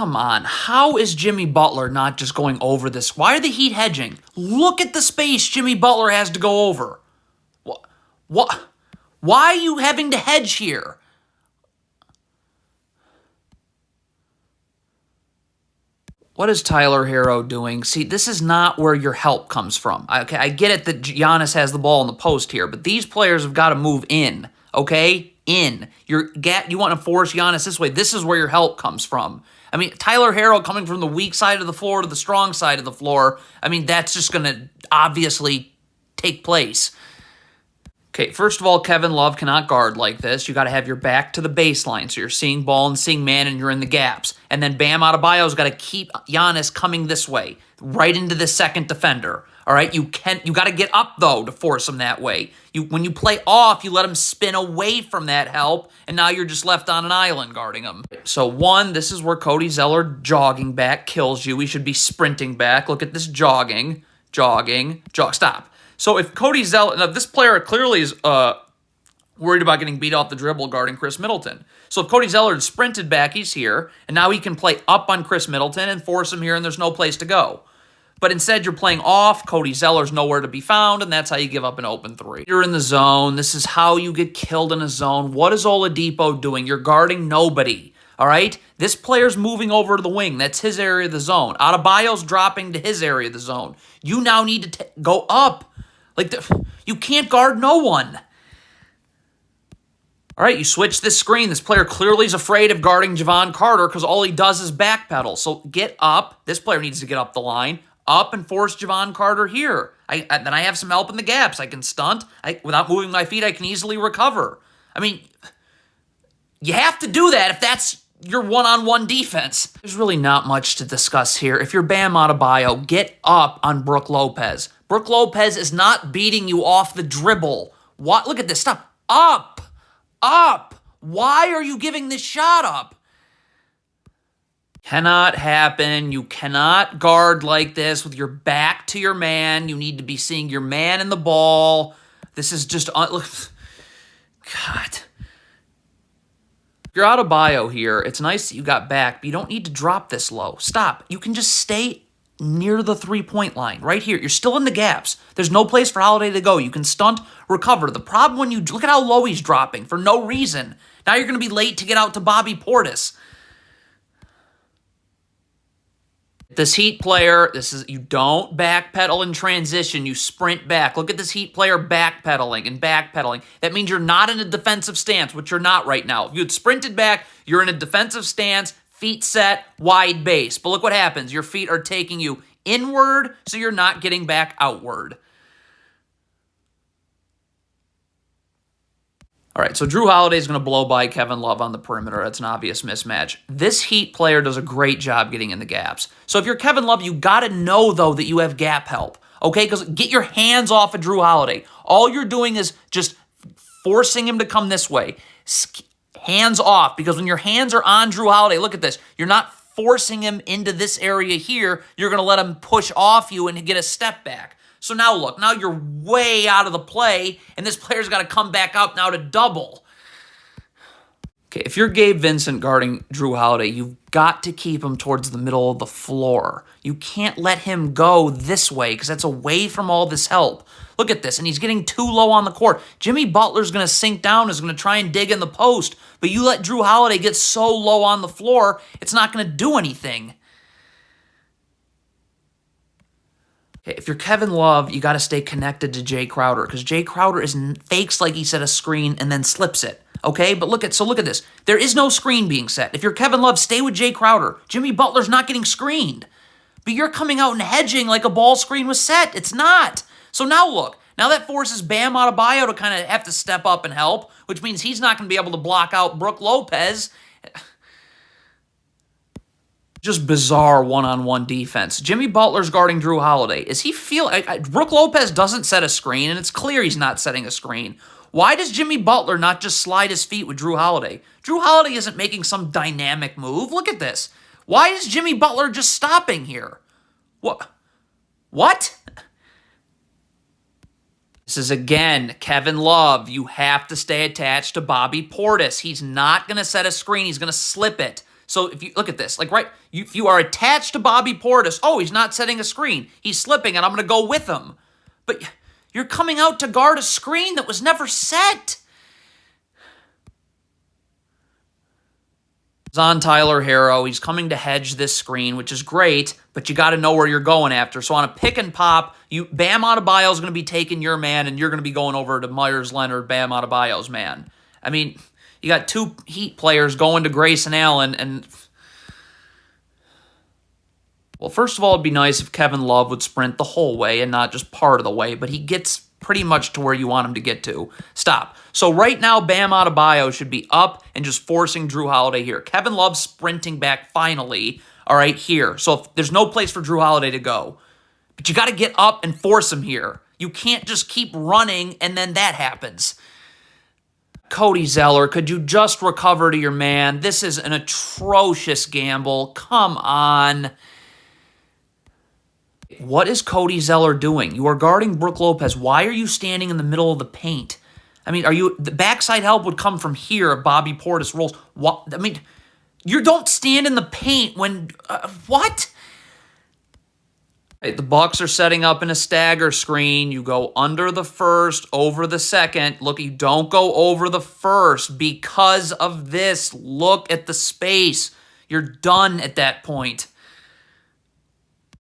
come on. How is Jimmy Butler not just going over this? Why are the Heat hedging? Look at the space Jimmy Butler has to go over. What? Why are you having to hedge here? What is Tyler Hero doing? See, this is not where your help comes from. Okay, I get it that Giannis has the ball in the post here, but these players have got to move in, okay? In. You want to force Giannis this way. This is where your help comes from. I mean, Tyler Hero coming from the weak side of the floor to the strong side of the floor, I mean, that's just going to obviously take place. Okay, first of all, Kevin Love cannot guard like this. You got to have your back to the baseline, so you're seeing ball and seeing man, and you're in the gaps. And then Bam Adebayo's got to keep Giannis coming this way, right into the second defender. All right, you got to get up though to force him that way. When you play off, you let him spin away from that help, and now you're just left on an island guarding him. So one, this is where Cody Zeller jogging back kills you. We should be sprinting back. Look at this jogging, stop. So if Cody Zeller, now this player clearly is worried about getting beat off the dribble guarding Chris Middleton. So if Cody Zeller had sprinted back, he's here, and now he can play up on Chris Middleton and force him here, and there's no place to go. But instead, you're playing off, Cody Zeller's nowhere to be found, and that's how you give up an open three. You're in the zone. This is how you get killed in a zone. What is Oladipo doing? You're guarding nobody, all right? This player's moving over to the wing. That's his area of the zone. Adebayo's dropping to his area of the zone. You now need to go up. You can't guard no one. All right, you switch this screen. This player clearly is afraid of guarding Javon Carter because all he does is backpedal. So get up. This player needs to get up the line. Up and force Javon Carter here. Then I have some help in the gaps. I can stunt. Without moving my feet, I can easily recover. I mean, you have to do that if that's your one-on-one defense. There's really not much to discuss here. If you're Bam Adebayo, get up on Brook Lopez. Brook Lopez is not beating you off the dribble. What? Look at this. Stop. Up. Why are you giving this shot up? Cannot happen. You cannot guard like this with your back to your man. You need to be seeing your man in the ball. This is just... God. If you're Adebayo here, it's nice that you got back, but you don't need to drop this low. Stop. You can just stay near the three-point line, right here. You're still in the gaps. There's no place for Holiday to go. You can stunt, recover. The problem when you look at how low he's dropping for no reason. Now you're going to be late to get out to Bobby Portis. This Heat player, you don't backpedal in transition. You sprint back. Look at this Heat player backpedaling. That means you're not in a defensive stance, which you're not right now. If you had sprinted back, you're in a defensive stance, feet set, wide base. But look what happens. Your feet are taking you inward, so you're not getting back outward. All right, so Drew Holiday's going to blow by Kevin Love on the perimeter. That's an obvious mismatch. This Heat player does a great job getting in the gaps. So if you're Kevin Love, you got to know, though, that you have gap help, okay? Because get your hands off of Drew Holiday. All you're doing is just forcing him to come this way. Hands off, because when your hands are on Drew Holiday, look at this. You're not forcing him into this area here. You're going to let him push off you and get a step back. So now look, now you're way out of the play, and this player's got to come back out now to double. Okay, if you're Gabe Vincent guarding Drew Holiday, you've got to keep him towards the middle of the floor. You can't let him go this way because that's away from all this help. Look at this, and he's getting too low on the court. Jimmy Butler's going to sink down, is going to try and dig in the post, but you let Drew Holiday get so low on the floor, it's not going to do anything. Okay, if you're Kevin Love, you got to stay connected to Jay Crowder because Jay Crowder fakes like he set a screen and then slips it. Okay, but look at this. There is no screen being set. If you're Kevin Love, stay with Jay Crowder. Jimmy Butler's not getting screened. But you're coming out and hedging like a ball screen was set. It's not. So now look. Now that forces Bam Adebayo to kind of have to step up and help, which means he's not going to be able to block out Brook Lopez. Just bizarre one-on-one defense. Jimmy Butler's guarding Drew Holiday. Is he Brook Lopez doesn't set a screen, and it's clear he's not setting a screen. Why does Jimmy Butler not just slide his feet with Drew Holiday? Drew Holiday isn't making some dynamic move. Look at this. Why is Jimmy Butler just stopping here? What? This is, again, Kevin Love. You have to stay attached to Bobby Portis. He's not going to set a screen. He's going to slip it. So if you look at this, like, right, if you are attached to Bobby Portis, oh, he's not setting a screen. He's slipping, and I'm going to go with him. But you're coming out to guard a screen that was never set. It's on Tyler Herro. He's coming to hedge this screen, which is great, but you got to know where you're going after. So on a pick and pop, Bam Adebayo is going to be taking your man, and you're going to be going over to Myers Leonard, Bam Adebayo's man. I mean, you got two Heat players going to Grayson Allen, and well, first of all, it'd be nice if Kevin Love would sprint the whole way and not just part of the way, but he gets pretty much to where you want him to get to. Stop. So right now, Bam Adebayo should be up and just forcing Drew Holiday here. Kevin Love sprinting back finally, all right, here. So if there's no place for Drew Holiday to go. But you got to get up and force him here. You can't just keep running and then that happens. Cody Zeller, could you just recover to your man? This is an atrocious gamble. Come on. What is Cody Zeller doing? You are guarding Brook Lopez. Why are you standing in the middle of the paint? I mean, the backside help would come from here if Bobby Portis rolls. What? I mean, you don't stand in the paint when, what? Hey, the Bucks are setting up in a stagger screen. You go under the first, over the second. Look, you don't go over the first because of this. Look at the space. You're done at that point.